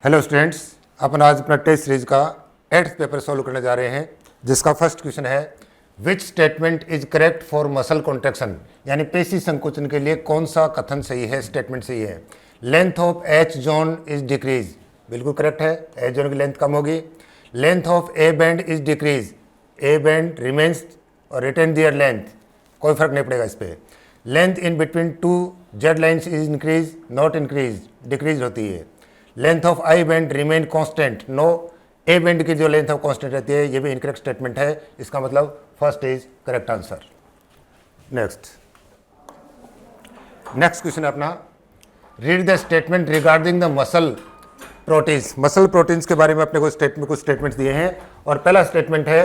Hello students, अपन आज अपना test series का 8th पेपर सॉल्व करने जा रहे हैं, जिसका फर्स्ट क्वेश्चन है which statement is correct for muscle contraction, यानी पेशी संकुचन के लिए कौन सा कथन सही है, स्टेटमेंट सही है। Length of H zone is decrease, बिल्कुल करेक्ट है, एच जोन की लेंथ कम होगी। Length of A band is decrease, A band remains और रिटेन दियर लेंथ, कोई फर्क नहीं पड़ेगा इस पर। Length in between two Z lines is increase, not increase, decrease होती है। Length of I band remain constant, no, A band की जो लेंथ है कांस्टेंट रहती है, ये भी इनकरेक्ट स्टेटमेंट है, इसका मतलब first is correct answer. Next question है अपना, read the statement regarding the muscle proteins. Muscle proteins के बारे में अपने को कुछ स्टेटमेंट्स दिए हैं, और पहला स्टेटमेंट है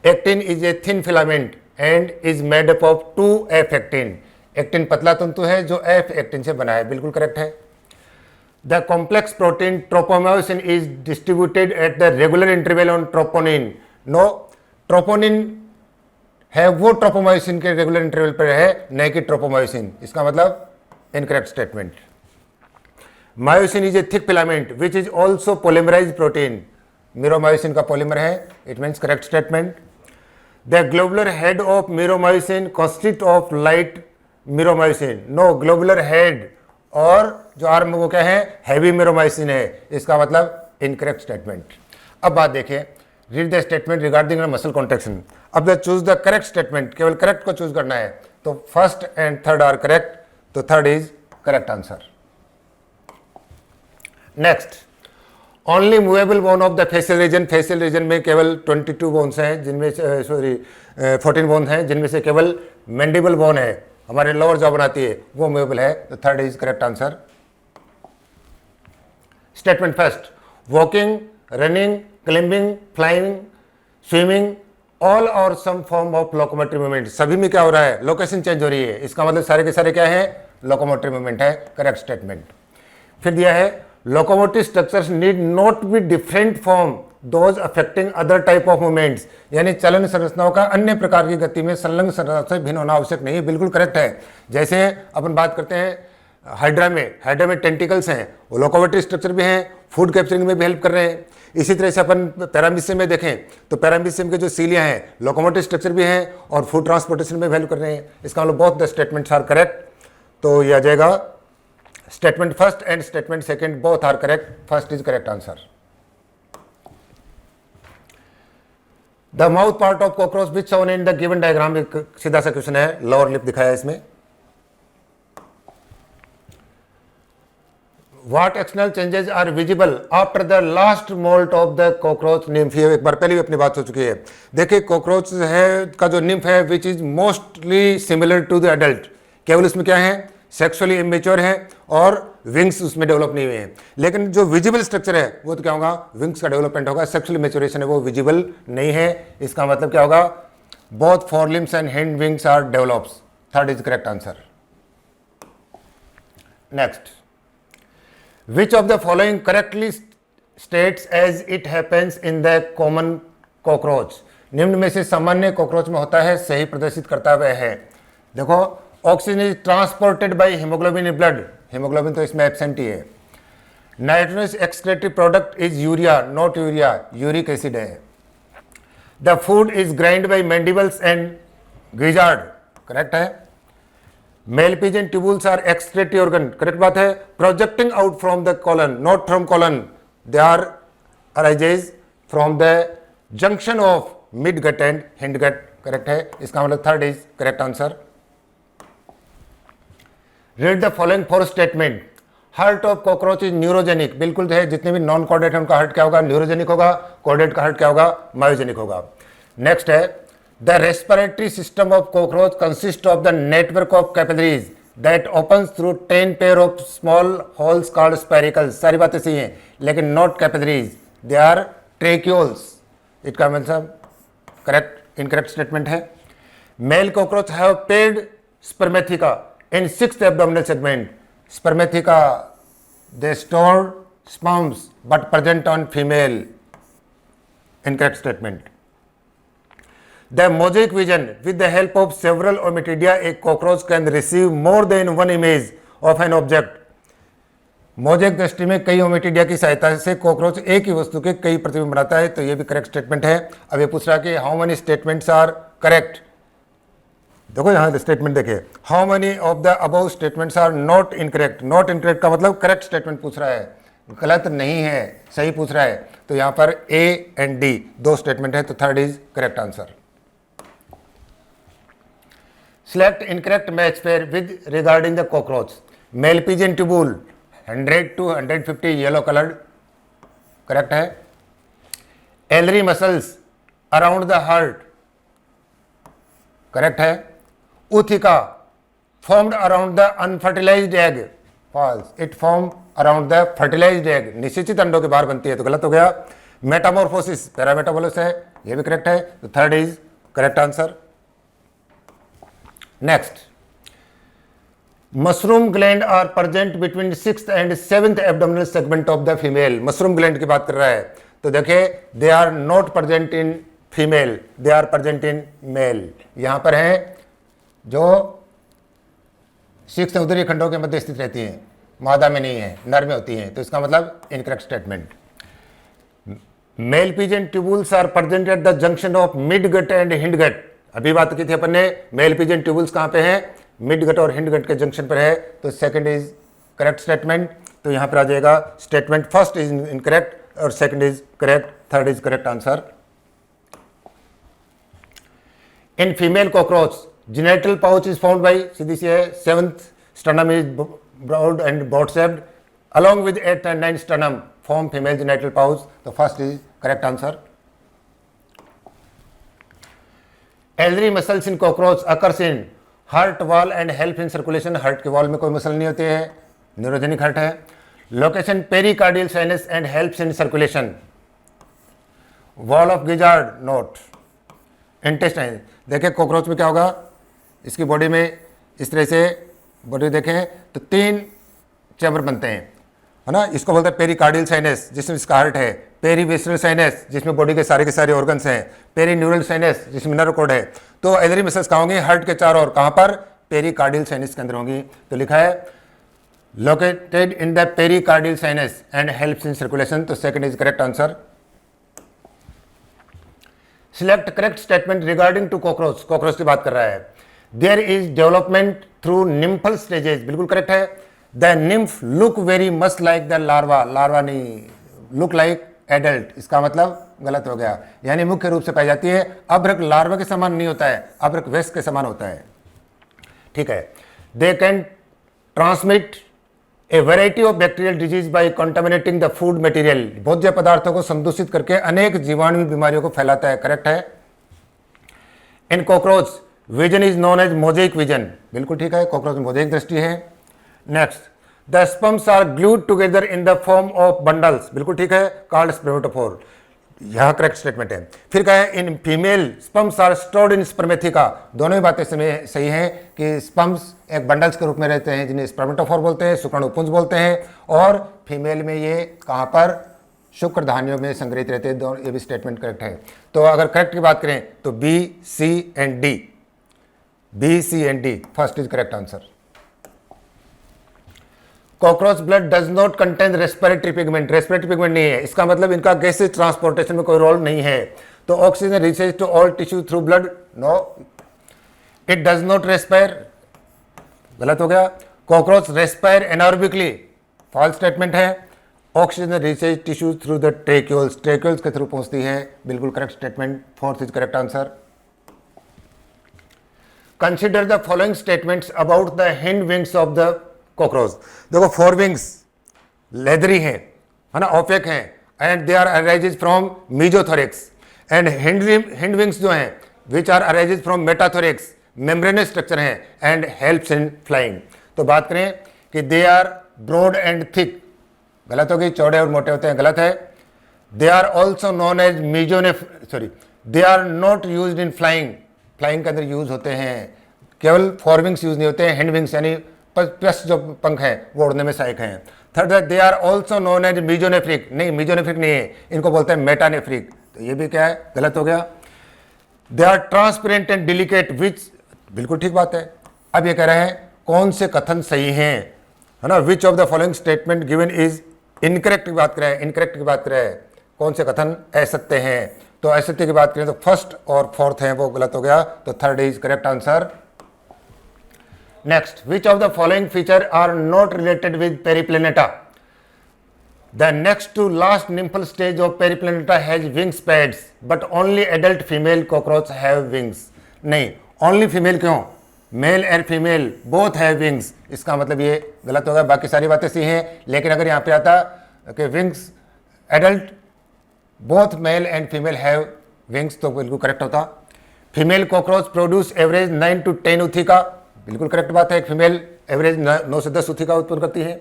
actin is a thin filament and is made up of 2F actin. Actin पतला तंतु है जो F एक्टिन से बना है, बिल्कुल करेक्ट है। The complex protein tropomyosin is distributed at the regular interval on troponin. No, troponin है वो ट्रोपोमायोसिन के रेगुलर इंटरवल पर है, नहीं कि ट्रोपोमायोसिन, इसका मतलब incorrect statement. Myosin is a thick filament which is also polymerise protein, meromyosin का पॉलीमर है, it means correct statement. The globular head of meromyosin consist of light meromyosin, no, globular head और जो arm वो क्या है, heavy meromyosin है, इसका मतलब इनकरेक्ट स्टेटमेंट। अब बात देखें, read the statement regarding muscle contraction. अब चूज द करेक्ट स्टेटमेंट, केवल करेक्ट को चूज करना है, तो first and third are correct, तो third is correct answer. Next, only movable bone of the facial region, facial region में केवल 22 bones हैं, जिनमें 14 बोन्स हैं, जिनमें से केवल मैंडिबल बोन है, हमारे लोअर जॉ बनाती है, वो मूवेबल है, तो third is correct answer. Statement first, walking, running, climbing, flying, swimming, all are some form of locomotive movement, सभी में क्या हो रहा है, लोकेशन चेंज हो रही है, इसका मतलब सारे के सारे क्या है, लोकोमोटिव मूवमेंट है, करेक्ट स्टेटमेंट। फिर दिया है locomotive structures need not be different from those affecting other type of movements, यानी चलन संरचनाओं का अन्य प्रकार की गति में संलग्न संरचना से भिन्न होना आवश्यक नहीं है, बिल्कुल करेक्ट है। जैसे अपन बात करते हैं हाइड्रा में टेंटिकल्स हैं, वो लोकोमोटिव स्ट्रक्चर भी हैं, फूड कैप्चरिंग में भी हेल्प कर रहे हैं। इसी तरह से अपन पैरामीशियम में देखें तो पैरामीशियम के जो सीलियाँ हैं लोकोमोटिव स्ट्रक्चर भी हैं और फूड ट्रांसपोर्टेशन में भी हेल्प कर रहे हैं, इसका मतलब both the statements are correct, तो यह आ जाएगा statement first and statement second both are correct, first is correct answer. The mouth part of cockroach which shown in the given diagram, एक सीधा सा क्वेश्चन है, लोअर लिप दिखाया है इसमें। What external changes are visible after the last molt of the cockroach nymph, एक बार पहले भी अपनी बात हो चुकी है। देखिए कोकरोच है का जो निम्फ है which is mostly similar to the adult, केवल इसमें क्या है, सेक्सुअली इमेच्योर है और विंग्स उसमें डेवलप नहीं हुए हैं, लेकिन जो विजिबल स्ट्रक्चर है वो तो क्या होगा, विंग्स का डेवलपमेंट होगा, सेक्सुअल मैच्योरेशन है वो विजिबल नहीं है, इसका मतलब क्या होगा, both forelimbs and hand wings are develops, third is correct answer. Next, which of the following correctly states as it happens in the common cockroach, निम्न में से सामान्य कॉकरोच में होता है, सही प्रदर्शित करता हुआ है। देखो, oxygen is transported by haemoglobin in blood, haemoglobin तो इसमें एब्सेंट ही है। Nitrogenous excretory product is urea, not urea, uric acid है। The food is grind by mandibles and gizzard, correct है। Mail pigeon tubules are excretory organ, correct बात है। Projecting out from the colon, not from colon, they are arises from the junction of mid gut and hind gut, correct है, इसका मतलब third is correct answer. Read the following four statement, heart of cockroach is neurogenic, बिल्कुल है, जितने भी non chordate है उनका heart क्या होगा, न्यूरोजेनिक होगा, कॉर्डेट का हार्ट क्या होगा, मायोजेनिक होगा। नेक्स्ट है the respiratory system of cockroach consists of the network of capillaries that opens through 10 pair of small holes called spiracles, सारी बातें सही हैं, लेकिन not capillaries, they are tracheoles, इसका मतलब करेक्ट इनकरेक्ट स्टेटमेंट है। Male cockroach have paid spermatheca in 6th abdominal segment, spermatheca they store sperms but present on female, incorrect statement। The mosaic vision, with the help of several ommatidia, a cockroach can receive more than one image of an object mosaic दृष्टि में कई ommatidia की सहायता से cockroach एक ही वस्तु के कई प्रतिबिंब बनाता है, तो ये भी करेक्ट स्टेटमेंट है। अब ये पूछ रहा है कि how many statements are correct. देखो यहाँ स्टेटमेंट देखिए, how many of the above statements are not incorrect. Not incorrect का मतलब करेक्ट स्टेटमेंट पूछ रहा है, गलत नहीं है, सही पूछ रहा है। तो यहाँ पर ए एंड डी दो स्टेटमेंट है, तो third is correct answer. Select incorrect match pair with regarding the cockroach. Malpighian tubule 100 to 150 yellow coloured, correct है। Alary muscles around the heart, correct है। Ootheca formed around the unfertilised egg, false. It form around the fertilised egg, निषेचित अंडों के बाहर बनती है, तो गलत हो गया। मेटामॉर्फोसिस पैरामेटाबोलिस है, ये भी करेक्ट है, तो third is correct answer. Next, mushroom gland are present between 6th and 7th abdominal segment of the female. Mushroom gland की बात कर रहा है, तो देखिए they are not present in female, they are present in male. यहां पर है जो 6th उदरी खंडों के मध्य स्थित रहती हैं, मादा में नहीं है, नर में होती हैं, तो इसका मतलब incorrect statement. Mail pigeon tubules are present at the junction of mid gut and hind gut. अभी बात की थी अपन ने, मेल पिजन ट्यूबुल्स कहां पे है, मिड गट और हिंड गट के जंक्शन पर है, तो सेकंड इज करेक्ट स्टेटमेंट। तो यहां पर आ जाएगा स्टेटमेंट फर्स्ट इज इनकरेक्ट और second is correct, third is correct answer. In female cockroach genital pouch is found by, सीधी सी है, 7th sternum is broad and boat shaped along with 8th and 9th sternum form female genital pouch, तो first is correct answer. एलरी muscles in cockroach occurs in heart wall and help in circulation. Heart के wall में कोई muscle नहीं होती है, neurogenic heart है। Location pericardial sinus and helps in circulation. Wall of gizzard note. Intestine, देखिए cockroach में क्या होगा, इसकी बॉडी में इस तरह से बॉडी देखें तो 3 चैम्बर बनते हैं, है ना। इसको बोलते हैं पेरिकार्डियल साइनस जिसमें इसका हार्ट है, पेरीविसरल साइनस जिसमें बॉडी के सारे ऑर्गन्स हैं, पेरीन्यूरल साइनस जिसमें नर्व कोड है। तो एलरी मसल्स कहाँ होंगी, हार्ट के चारों ओर, कहाँ पर, पेरिकार्डियल साइनस के अंदर होंगी। तो लिखा है located in the pericardial sinus and helps in circulation, तो second is correct answer. Select correct statement regarding to cockroach. Cockroach की बात कर रहा है। There is development through nymphal stages, बिल्कुल करेक्ट है। The nymph look very much like the larva, larva नहीं, look like adult, इसका मतलब गलत हो गया। यानी मुख्य रूप से पाई जाती है, अभ्रक लार्वा के समान नहीं होता है, अभ्रक वयस्क के समान होता है, ठीक है। They can transmit a variety of bacterial disease bye contaminating the food material. भोज्य पदार्थों को संदूषित करके अनेक जीवाणु बीमारियों को फैलाता है, करेक्ट है। In cockroach vision is known as mosaic vision, बिल्कुल ठीक है, कॉकरोच में मोजेक दृष्टि है। Next, the sperms are glued together in the form of bundles, बिल्कुल ठीक है, कॉल्ड स्पर्मेटोफोर, यह करेक्ट स्टेटमेंट है। फिर कहा है in female sperms are stored in spermatheca. दोनों ही बातें सही हैं कि स्पर्म्स एक बंडल्स के रूप में रहते हैं जिन्हें स्पर्मेटोफोर बोलते हैं, शुक्राणुपुंज बोलते हैं, और फीमेल में ये कहाँ पर, शुक्र धानियों में संग्रहित रहते हैं। दोनों, ये भी स्टेटमेंट करेक्ट है। तो अगर करेक्ट की बात करें तो B C and D, B C and D first is correct answer. Cockroach blood does not contain respiratory pigment, respiratory pigment नहीं है, इसका मतलब इनका गैसेज ट्रांसपोर्टेशन में कोई रोल नहीं है। तो oxygen reaches to all tissue through blood, no. It does not respire, गलत हो गया। Cockroach respire anaerobically, false statement है। Oxygen reaches tissue through the tracheoles, tracheoles के थ्रू पहुंचती है, बिल्कुल correct statement, fourth is correct answer. Consider the following statements about the hind wings of the cockroach. देखो fore wings leathery हैं, है ना, opaque हैं, and they are arises from mesothorax, and hind wings जो हैं which are arises from metathorax, membranous structure हैं, and helps in flying. तो बात करें कि they are broad and thick, गलत होगी, चौड़े और मोटे होते हैं, गलत है। They are also non as they are not use in flying, flying के अंदर यूज होते हैं, केवल फोर विंग्स यूज नहीं होते हैं, हैंड विंग्स यानी प्लस जो पंख है वो उड़ने में सहायक हैं। Third, they are also known as mesonephric, नहीं मीजोनेफ्रिक नहीं है, इनको बोलते हैं मेटानेफ्रिक, तो ये भी क्या है, गलत हो गया। They are transparent and delicate which, बिल्कुल ठीक बात है। अब ये कह रहे हैं कौन से कथन सही हैं, है ना। विच of the following statement given is incorrect की बात करें, इनकरेक्ट की बात करें, कौन से कथन असत्य हैं, तो असत्य की बात करें तो फर्स्ट और फोर्थ हैं वो गलत हो गया, तो third is correct answer. Next, which of the following feature are not related with Periplaneta. The next to last nymphal stage of Periplaneta has wings pads but only adult female cockroach have wings. नहीं, only female क्यों, male and female both have wings, इसका मतलब ये गलत होगा। बाकी सारी बातें सही हैं, लेकिन अगर यहाँ पे आता कि wings adult both male and female have wings तो बिल्कुल करेक्ट होता। Female cockroach produce average 9 to 10 उथिका, बिल्कुल करेक्ट बात है, एक फीमेल एवरेज 9 से 10 उथिका उत्पन्न करती है।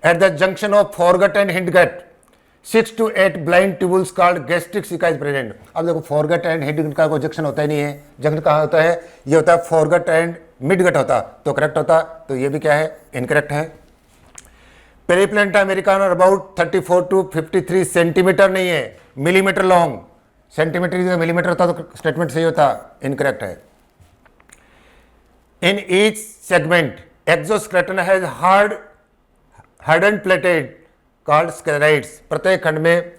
Eight the junction of forgot and hindgut 6 to 8 blind tubules called gastric सिका इज प्रेजेंट। अब देखो फॉरगट एंड हिंडगट का कोई जंक्शन होता ही नहीं है, जंक्शन कहाँ होता है, ये होता है फॉरगट एंड मिडगट होता तो करेक्ट होता, तो ये भी क्या है, इनकरेक्ट है। पेरिप्लेनेटा अमेरिकाना अबाउट 34 to 53 सेंटीमीटर नहीं है, मिलीमीटर लॉन्ग, सेंटीमीटर मिलीमीटर होता तो स्टेटमेंट सही होता, इनकरेक्ट है। In each segment exoskeleton has hardened plated called sclereids, प्रत्येक खंड में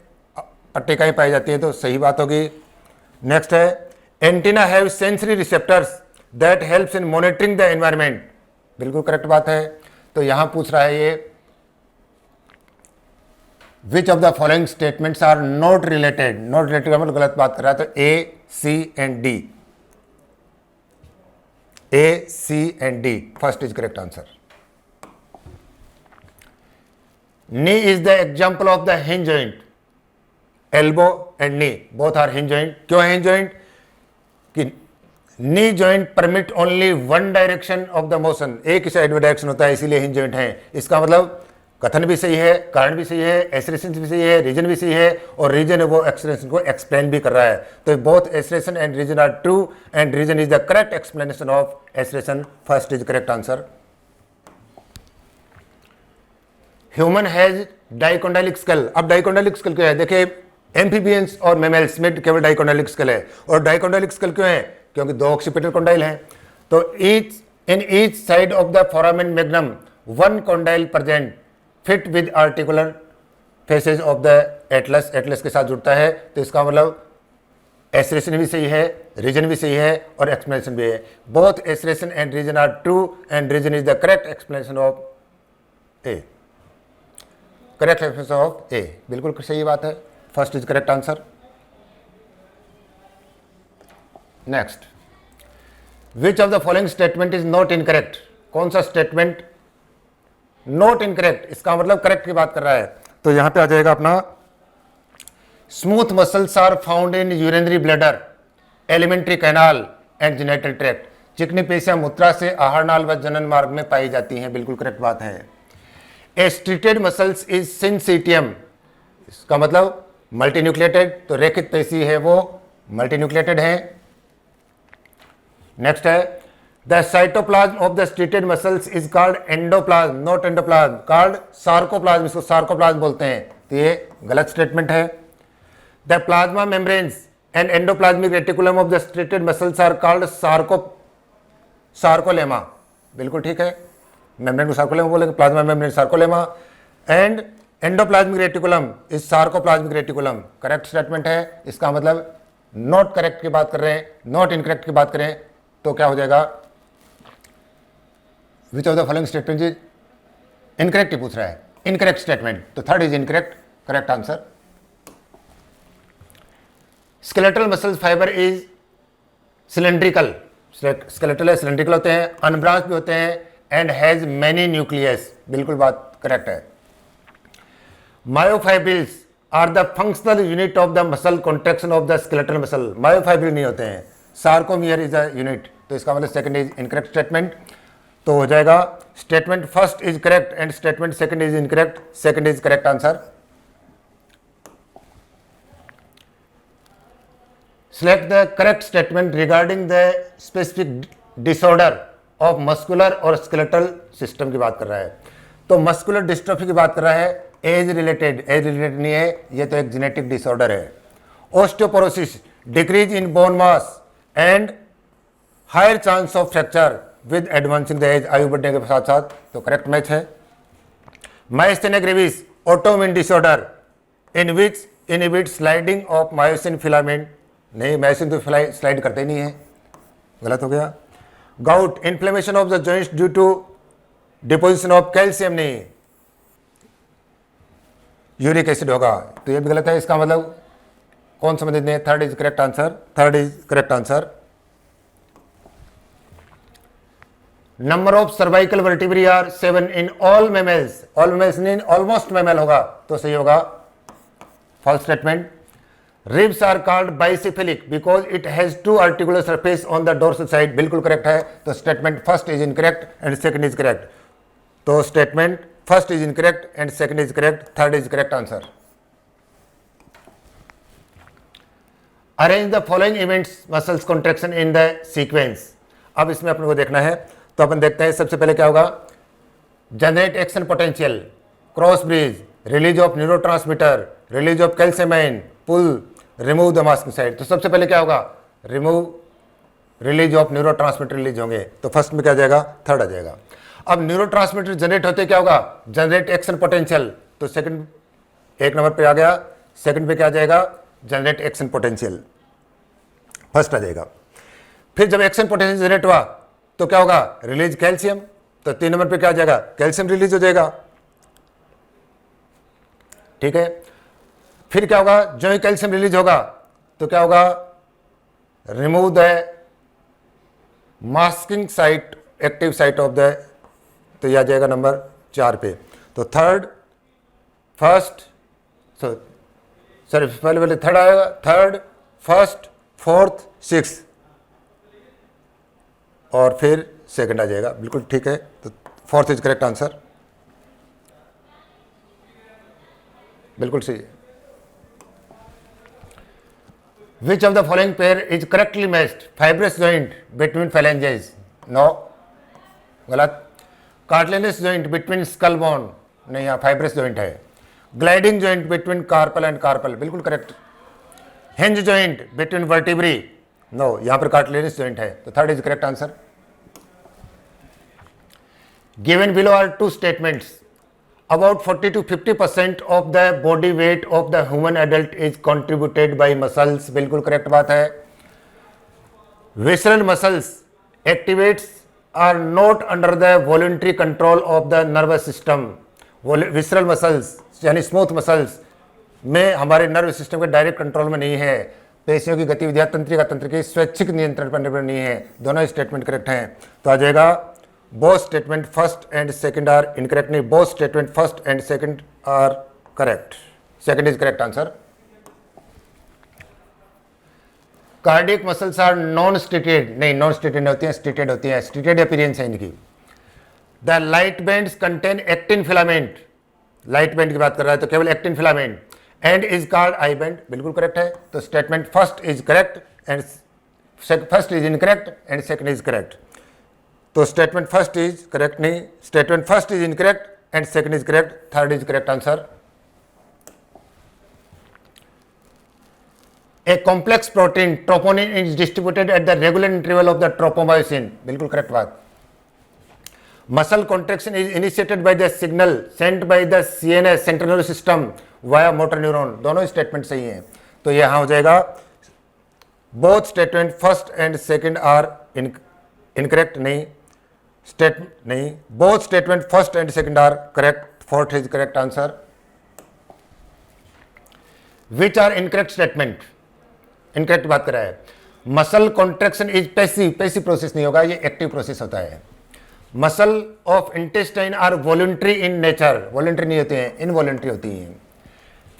पट्टिकाएं पाई जाती है, तो सही बात होगी। नेक्स्ट है, antenna have sensory receptors that helps in monitoring the environment, बिल्कुल करेक्ट बात है। तो यहां पूछ रहा है ये which of the following statements are not related, not related का मतलब गलत बात कर रहा है, तो A, C and D, A, C and D, first is correct answer. Knee is the example of the hinge joint. Elbow and knee both are hinge joint. क्यों है hinge joint? कि knee joint permit only one direction of the motion. एक ही side में direction होता है, इसीलिए hinge joint है। इसका मतलब कथन भी सही है, कारण भी सही है, एसरेशन भी सही है, रीजन भी सही है, और रीजन है वो एक्सप्लेनेशन को एक्सप्लेन भी कर रहा है। तो both assertion and reason are true and reason is the correct explanation of assertion, first is correct answer. Human has dicondylic skull. अब डाइकोंडाइलिक स्केल क्या है, देखिए एम्फीबियंस और मैमल्स में केवल डाइकोंडाइलिक स्केल है, और डाइकोंडाइलिक स्केल क्यों है, क्योंकि दो ऑक्सीपिटल कोंडाइल हैं। तो each side of the foramen magnum one condyle present fit with articular faces of the Atlas, Atlas के साथ जुड़ता है, तो इसका मतलब एसरेशन भी सही है, रीजन भी सही है, और एक्सप्लेनेशन भी है। Both assertion and reason are true and reason is the correct explanation of A, correct explanation of A, बिल्कुल सही बात है, first is correct answer. Next, which of the following statement is not incorrect, कौन सा statement not incorrect, इसका मतलब correct की बात कर रहा है, तो यहां पे आ जाएगा अपना smooth muscles are found in urinary bladder, alimentary canal and genital tract. चिकनी पेशियां मूत्रा से आहार नाल व जनन मार्ग में पाई जाती हैं, बिल्कुल करेक्ट बात है। एस्ट्रिटेड मसल्स इज सिंसिटियम, इसका मतलब मल्टीन्यूक्लिएटेड, तो रेखित पेशी है वो मल्टीन्यूक्लिएटेड है। नेक्स्ट है, the cytoplasm of the striated muscles is called endoplasm, not endoplasm, called sarcoplasm, इसको सार्कोप्लाज्म बोलते हैं, तो ये गलत स्टेटमेंट है। The plasma membranes and endoplasmic reticulum of the striated muscles are called sarcolemma, बिल्कुल ठीक है, मेम्ब्रेन को सार्कोलेमा बोलेंगे, plasma membrane sarcolemma, and endoplasmic reticulum is sarcoplasmic reticulum, correct statement है। इसका मतलब नॉट करेक्ट की बात कर रहे हैं, नॉट इनकरेक्ट की बात करें तो क्या हो जाएगा, विच of the following statement is incorrect पूछ रहा है, इनकरेक्ट स्टेटमेंट, तो third is incorrect, correct answer. Skeletal muscle fibre is cylindrical, skeletal है, सिलेंड्रिकल होते हैं, अनब्रांच भी होते हैं, एंड हैज मैनी न्यूक्लियस, बिल्कुल बात करेक्ट है। Myofibrils are the functional unit of the muscle contraction of the skeletal muscle, myofibril नहीं होते हैं, सार्कोमियर इज अ यूनिट, तो इसका मतलब सेकंड इज इनकरेक्ट स्टेटमेंट, तो हो जाएगा statement first is correct and statement second is incorrect, second is correct answer. Select the correct statement regarding the specific disorder of muscular और skeletal system की बात कर रहा है, तो मस्कुलर डिस्ट्रोफी की बात कर रहा है, एज रिलेटेड नहीं है, ये तो एक जेनेटिक डिसऑर्डर है। Osteoporosis, decrease in bone mass and higher chance of fracture with advancing the age, आयु बढ़ने के साथ साथ, तो करेक्ट मैच है। Myasthenia gravis autoimmune disorder in which inhibit sliding of myosin filament, नहीं मायोसिन तो स्लाइड करते नहीं है, गलत हो गया। Gout inflammation of the joints due to deposition of calcium, नहीं यूरिक एसिड होगा, तो ये भी गलत है। इसका मतलब कौन संबंधित नहीं है? Third is correct answer, third is correct answer. Number of cervical vertebrae are 7 in all mammals, all mammals नहीं ऑलमोस्ट मेमल होगा, तो सही होगा, false statement. Ribs are called bicephalic because it has 2 articular surface on the dorsal side, बिल्कुल correct है, तो statement first is incorrect and second is correct, तो statement first is incorrect and second is correct, third is correct answer. Arrange the following events muscles contraction in the sequence, अब इसमें अपने को देखना है, तो अपन देखते हैं सबसे पहले क्या होगा, generate action potential, cross bridge, release of neurotransmitter, release of calcium ion, pull, remove the masking site. तो सबसे पहले क्या होगा, रिलीज ऑफ न्यूरोट्रांसमीटर रिलीज होंगे, तो फर्स्ट में क्या आ जाएगा, थर्ड आ जाएगा। अब न्यूरोट्रांसमीटर जनरेट होते क्या होगा, जनरेट एक्शन पोटेंशियल, तो सेकंड एक नंबर पे आ गया, सेकंड पे क्या आ जाएगा, जनरेट एक्शन पोटेंशियल, फर्स्ट आ जाएगा। फिर जब एक्शन पोटेंशियल जनरेट हुआ तो क्या होगा, रिलीज कैल्शियम, तो 3 नंबर पे क्या आ जाएगा, कैल्शियम रिलीज हो जाएगा, ठीक है। फिर क्या होगा, जो ही कैल्शियम रिलीज होगा तो क्या होगा, remove the masking site, active site of the, तो यह आ जाएगा नंबर 4 पे। तो थर्ड, फर्स्ट, सॉरी पहले थर्ड आएगा, थर्ड, फर्स्ट, फोर्थ, सिक्स और फिर सेकंड आ जाएगा, बिल्कुल ठीक है, तो फोर्थ इज करेक्ट आंसर, बिल्कुल सही है। Which of the following pair is correctly matched, fibrous joint between phalanges, no गलत। Cartilaginous joint between skull bone, नहीं यहाँ फाइब्रस जॉइंट है। Gliding joint between carpal and carpal, बिल्कुल correct. Hinge joint between vertebrae, no यहाँ पर cartilaginous joint है, तो third is correct answer. Given below are 2 statements, about 40 to 50% of the body weight of the human adult is contributed by muscles, बिल्कुल correct बात है। visceral muscles activates are not under the voluntary control of the nervous system, visceral muscles यानी smooth muscles में हमारे nerve system के direct control में नहीं है, पेशियों की गतिविधियां तंत्रिका तंत्र के स्वैच्छिक नियंत्रण पर निर्भर नहीं है, दोनों स्टेटमेंट करेक्ट हैं, तो आ जाएगा both statement first and second are incorrect, नहीं both statement first and second are correct, second is correct answer। Cardiac muscles are non striated, नहीं नॉन स्टेटेड होती हैं, स्टेटेड होती हैं, स्टेटेड अपीयरेंस है इनकी। The light bands contain actin filament, light band की बात कर रहा है तो केवल actin filament, and is called I band, बिल्कुल करेक्ट है, तो statement first is correct and first is incorrect and second is correct, तो स्टेटमेंट फर्स्ट इज करेक्ट, नहीं statement first is incorrect and second is correct, third is correct answer. A complex protein troponin is distributed at the regular interval of the tropomyosin, बिल्कुल correct बात। Muscle contraction is initiated by the signal sent by the CNS central nervous system via motor neuron, दोनों statement सही हैं, तो यहां हो जाएगा both statement first and second are incorrect, नहीं नहीं both statement first and second are correct, fourth is correct answer. Which are incorrect statement, incorrect बात कर रहा है। Muscle contraction is passive, passive process नहीं होगा, ये एक्टिव प्रोसेस होता है। Muscle of intestine are voluntary in nature, voluntary नहीं होते हैं, इनवॉलंटरी होती हैं।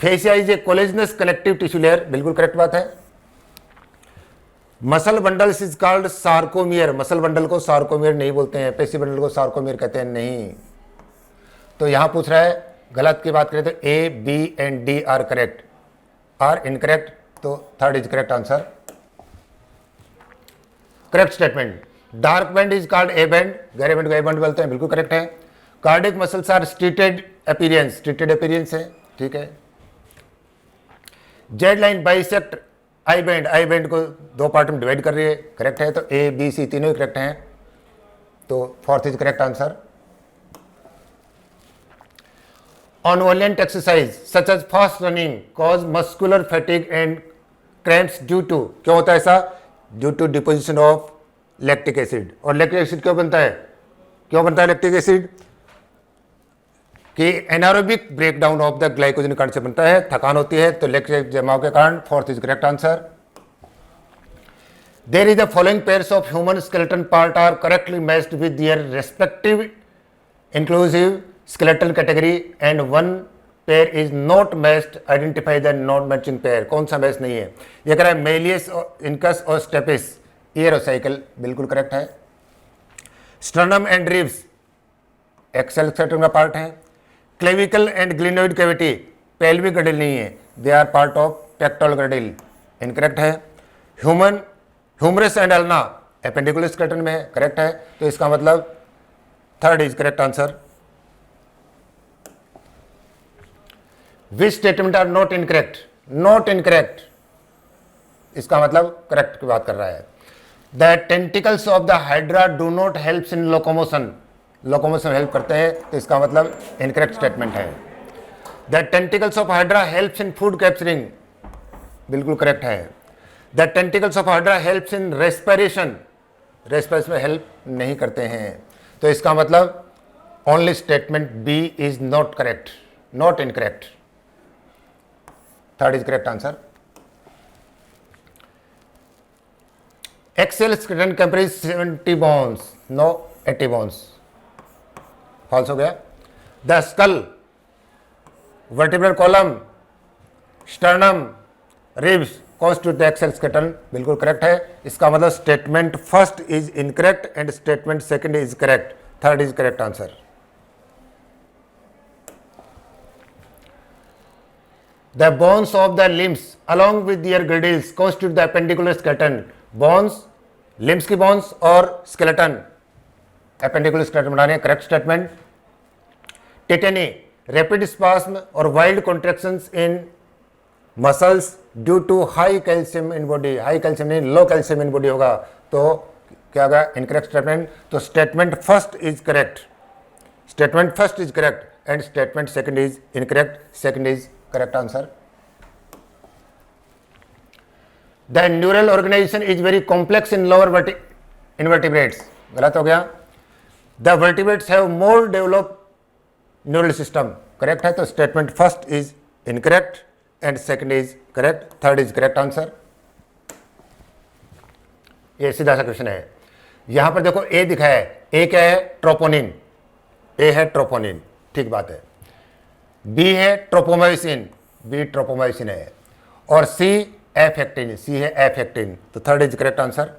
Fascia is a collagenous connective tissue layer, बिल्कुल करेक्ट बात है। Muscle bundles is called sarcomere, muscle bundle को सार्कोमियर नहीं बोलते हैं, पेशी बंडल को सार्कोमियर कहते हैं, नहीं, तो यहां पूछ रहा है गलत की बात करें तो A B and D are correct, are incorrect, तो third is correct answer. Correct statement, dark band is called A band, गहरे बैंड को ए बैंड बोलते हैं, बिल्कुल करेक्ट है। Cardiac muscles are striated appearance, striated appearance है, ठीक है। Z line bisect I band को 2 पार्ट में डिवाइड कर रही है, करेक्ट है, तो ए बी सी तीनों ही करेक्ट हैं, तो fourth is correct answer. On violent exercise such as fast running cause muscular fatigue and cramps due to, क्यों होता है ऐसा? Due to deposition of lactic acid. और लैक्टिक एसिड क्यों बनता है? क्यों बनता है लैक्टिक एसिड? कि anaerobic breakdown of the glycogen कारण से बनता है, थकान होती है तो लैक्टिक जमाव के कारण। Fourth is correct answer. There is the following pairs of human skeleton part are correctly matched with their respective inclusive skeletal category and one pair is not matched, identify the not matching pair. कौन सा मैच नहीं है? ये कह रहा है malleus, incus और स्टेपिस, ईयर और साइकिल, बिल्कुल करेक्ट है। Sternum and ribs axial skeleton का पार्ट है। Clavicle and glenoid cavity pelvic ग्रैडिल नहीं है, they are part of pectoral girdle, incorrect है। Humerus and ulna appendicular skeleton में है, करेक्ट है। तो इसका मतलब third is correct answer. Which statement are not incorrect? Not incorrect, इसका मतलब करेक्ट की बात कर रहा है। The tentacles of the hydra do not help in locomotion, locomotion help करते हैं, तो इसका मतलब इनकरेक्ट स्टेटमेंट है। The tentacles of hydra helps in food capturing, बिल्कुल करेक्ट है। The tentacles of hydra helps in respiration, respiration में help नहीं करते हैं, तो इसका मतलब only statement B is not correct, not incorrect. Third is correct answer. Axial skeleton comprise 70 bones, no 80 bones, false हो गया। The skull, vertebral column, sternum, ribs constitute the axial skeleton, बिल्कुल करेक्ट है। इसका मतलब statement first is incorrect and statement second is correct, third is correct answer. The bones of the limbs along with their girdles constitute the appendicular skeleton. Bones, limbs की bones और skeleton, appendicular skeleton बनाने, correct statement. Tetany, rapid spasm और wild contractions in muscles due to high calcium in body. High calcium नहीं, low calcium in body होगा, तो क्या होगा? Incorrect statement. तो statement first is correct. Statement first is correct and statement second is incorrect. Second is correct answer. The neural organization is very complex in lower invertebrates, गलत हो गया। The vertebrates have more developed neural system, correct है। तो statement first is incorrect and second is correct, third is correct answer। ये सीधा सा question है। यहां पर देखो ए दिखा है, ए क्या है? ट्रोपोनिन, ए है ट्रोपोनिन, ठीक बात है। बी है ट्रोपोमाइसिन, बी ट्रोपोमाइसिन है। और सी एफ एक्टिन, सी है एफ एक्टिन, तो third is correct answer.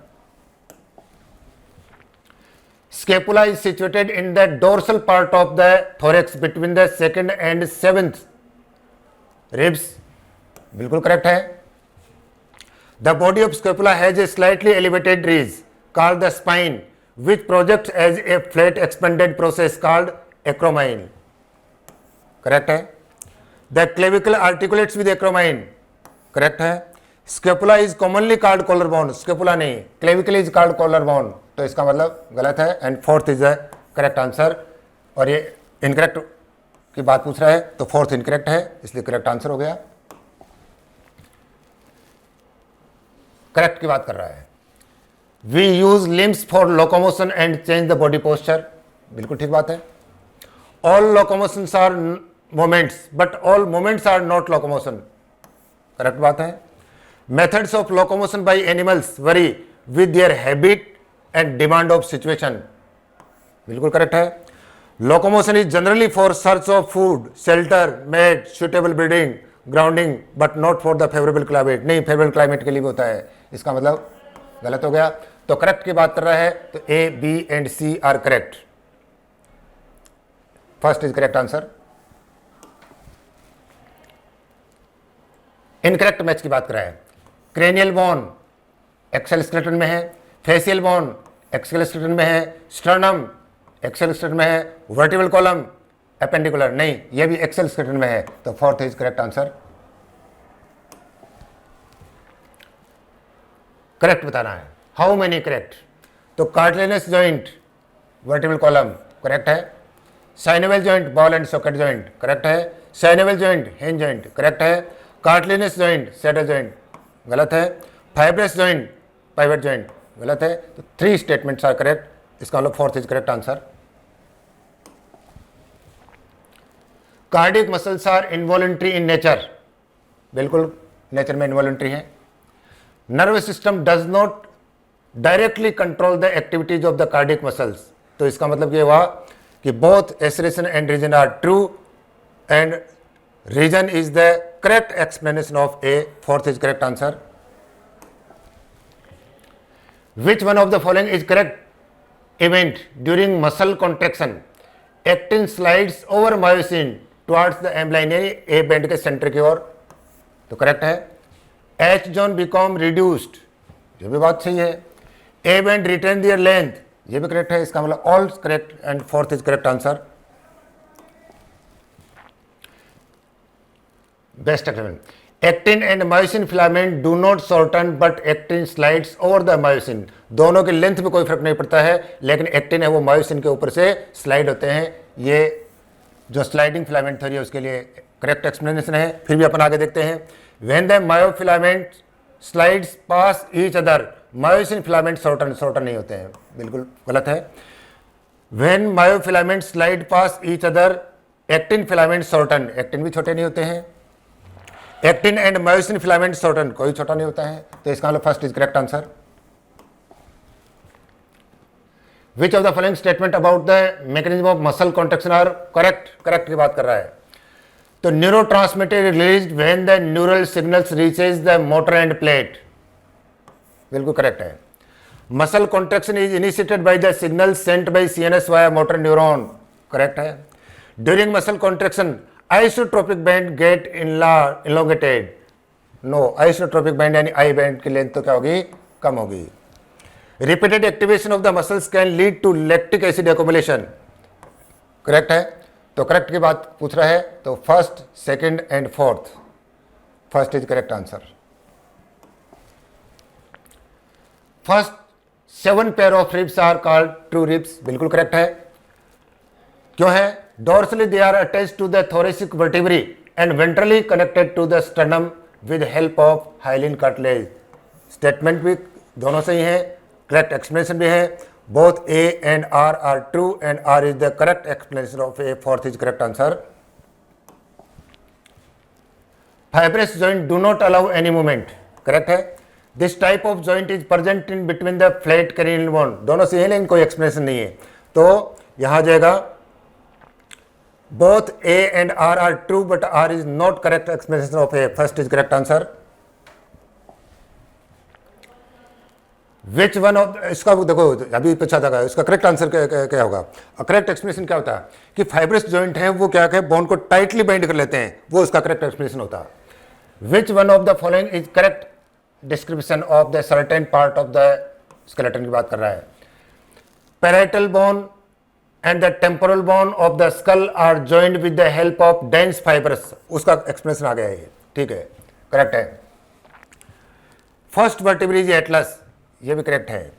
Scapula is situated in the dorsal part of the thorax between the second and seventh ribs, बिल्कुल करेक्ट है। The body of scapula has a slightly elevated ridge called the spine which project as a flat expanded process called acromion, correct है। The clavicle articulates with acromion, correct है। Scapula is commonly called collar bone, scapula नहीं, clavicle is called collar bone, तो इसका मतलब गलत है and fourth is the correct answer. और ये इनकरेक्ट की बात पूछ रहा है, तो फोर्थ इनकरेक्ट है, इसलिए करेक्ट आंसर हो गया। करेक्ट की बात कर रहा है। We use limbs for locomotion and change the body posture, बिल्कुल ठीक बात है। All locomotions are movements but all movements are not locomotion, correct बात है। Methods of locomotion by animals vary with their habit and demand of situation, बिल्कुल correct है। Locomotion is generally for search of food, shelter, mate, suitable breeding, grounding but not for the favourable climate, नहीं favourable climate के लिए भी होता है, इसका मतलब गलत हो गया। तो करेक्ट की बात कर रहा है, तो A, B and C are correct, first is correct answer. Incorrect match की बात कर रहा है। क्रेनियल बोन एक्सेल स्केलेटन में है, फेशियल बोन एक्सेल स्केलेटन में है, स्टर्नम एक्सेल स्केलेटन में है, वर्टिब्रल कॉलम एपेंडिकुलर नहीं, यह भी एक्सेल स्केलेटन में है, तो fourth is correct answer. Correct बताना है। How many correct? तो cartilaginous joint vertebral column correct है। Synovial joint ball and socket joint correct है। Synovial joint, hinge joint, correct है। कार्टिलेजिनस जॉइंट, सैडल जॉइंट, गलत है। फाइब्रस जॉइंट, पाइवट जॉइंट, गलत है। तो 3 स्टेटमेंट्स आर करेक्ट, इसका मतलब 4th is correct answer. Cardiac muscles are involuntary in nature, बिल्कुल नेचर में इनवॉलंटरी है। Nervous system does not directly control the activities of the cardiac muscles, तो इसका मतलब ये हुआ कि both assertion and reason are true and reason is the correct explanation of A, 4th is correct answer. Which one of the following is correct event during muscle contraction? Actin slides over myosin towards the amblyonary A band के centre की ओर, तो correct है। H zone become reduced, ये भी बात सही है। A band retain their length, ये भी करेक्ट है, इसका मतलब all correct and 4th is correct answer. Best experiment, actin and myosin filament do not shorten but actin slides over the myosin, दोनों के लेंथ में कोई फर्क नहीं पड़ता है, लेकिन एक्टिन है वो मायोसिन के ऊपर से स्लाइड होते हैं। ये जो स्लाइडिंग फिलामेंट थ्योरी है उसके लिए करेक्ट एक्सप्लेनेशन है। फिर भी अपन आगे देखते हैं। When the myofilament slides past each other, myosin filament shorten नहीं होते हैं, बिल्कुल गलत है। When myofilament slide past each other, actin filament shorten, actin भी छोटे नहीं होते हैं। Actin and myosin filament shorten, कोई छोटा नहीं होता है, तो इसका मतलब 1st is correct answer. Which of the following statement about the mechanism of muscle contraction are correct, correct की बात कर रहा है। तो neurotransmitter released when the neural signals reaches the motor end plate, बिल्कुल करेक्ट है। Muscle contraction is initiated by the signal sent by CNS via motor neuron, correct है। During muscle contraction isotropic band get elongated, no, isotropic band यानी I band की length तो क्या होगी, कम होगी। Repeated activation of the muscles can lead to lactic acid accumulation, correct है। तो करेक्ट की बात पूछ रहा है, तो 1st, 2nd and 4th, 1st is correct answer. First 7 pair of ribs are called true ribs, बिल्कुल करेक्ट है। क्यों है? Dorsally they are attached to the thoracic vertebrae and ventrally connected to the sternum with help of hyaline cartilage. Statement भी दोनों सही है, correct explanation भी है। Both A and R are true and R is the correct explanation of A, 4th is correct answer. Fibrous joint do not allow any movement, correct है। This type of joint is present in between the flat cranial bone, दोनों से है लेकिन कोई explanation नहीं है, तो यहां जाएगा both A and R are true but R is not correct explanation of A, 1st is correct answer। Which one of इसका देखो अभी पूछा था, इसका करेक्ट आंसर क्या होगा? करेक्ट एक्सप्लेनेशन क्या होता है कि फाइब्रस जॉइंट है वो क्या है, बोन को टाइटली बाइंड कर लेते हैं, वो उसका करेक्ट एक्सप्लेनेशन होता है। Which one of the following is correct description of the certain part of the skeleton की बात कर रहा है। Parietal bone and the temporal bone of the skull are joined with the help of dense fibers, उसका explanation आ गया है, ठीक है, करेक्ट है। फर्स्ट वर्टिब्रा इज एटलस, ये भी करेक्ट है।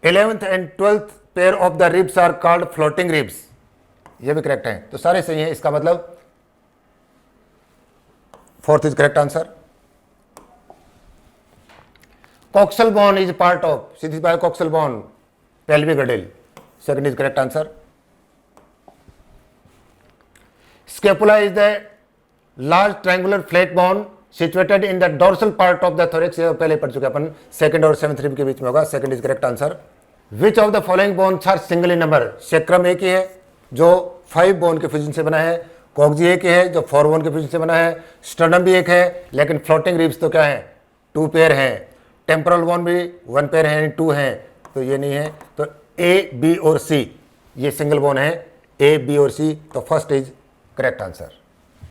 11th and 12th pair of the ribs are called floating ribs, ये भी करेक्ट है, तो सारे सही हैं, इसका मतलब 4th is correct answer. Coxal bone is part of, सीधी बात, कॉक्सल बोन पेल्विक गिrdle, 2nd is correct answer. Scapula is the large triangular flat bone situated in the dorsal part of the thorax, ये पहले पढ़ चुके अपन, 2nd और 7th rib के बीच में होगा, 2nd is correct answer. Which of the following bones are single in number? Sacrum एक ही है जो 5 बोन के फ्यूजन से बना है, कॉक्जी एक ही है जो 4 बोन के फ्यूजन से बना है, स्टर्नम भी एक है, लेकिन फ्लोटिंग रिब्स तो क्या है, 2 पेयर हैं, टेम्पोरल बोन भी 1 पेयर है, 2 हैं, तो ये नहीं है, तो ए, बी और सी ये सिंगल बोन है, ए, बी और सी, तो 1st इज करेक्ट आंसर।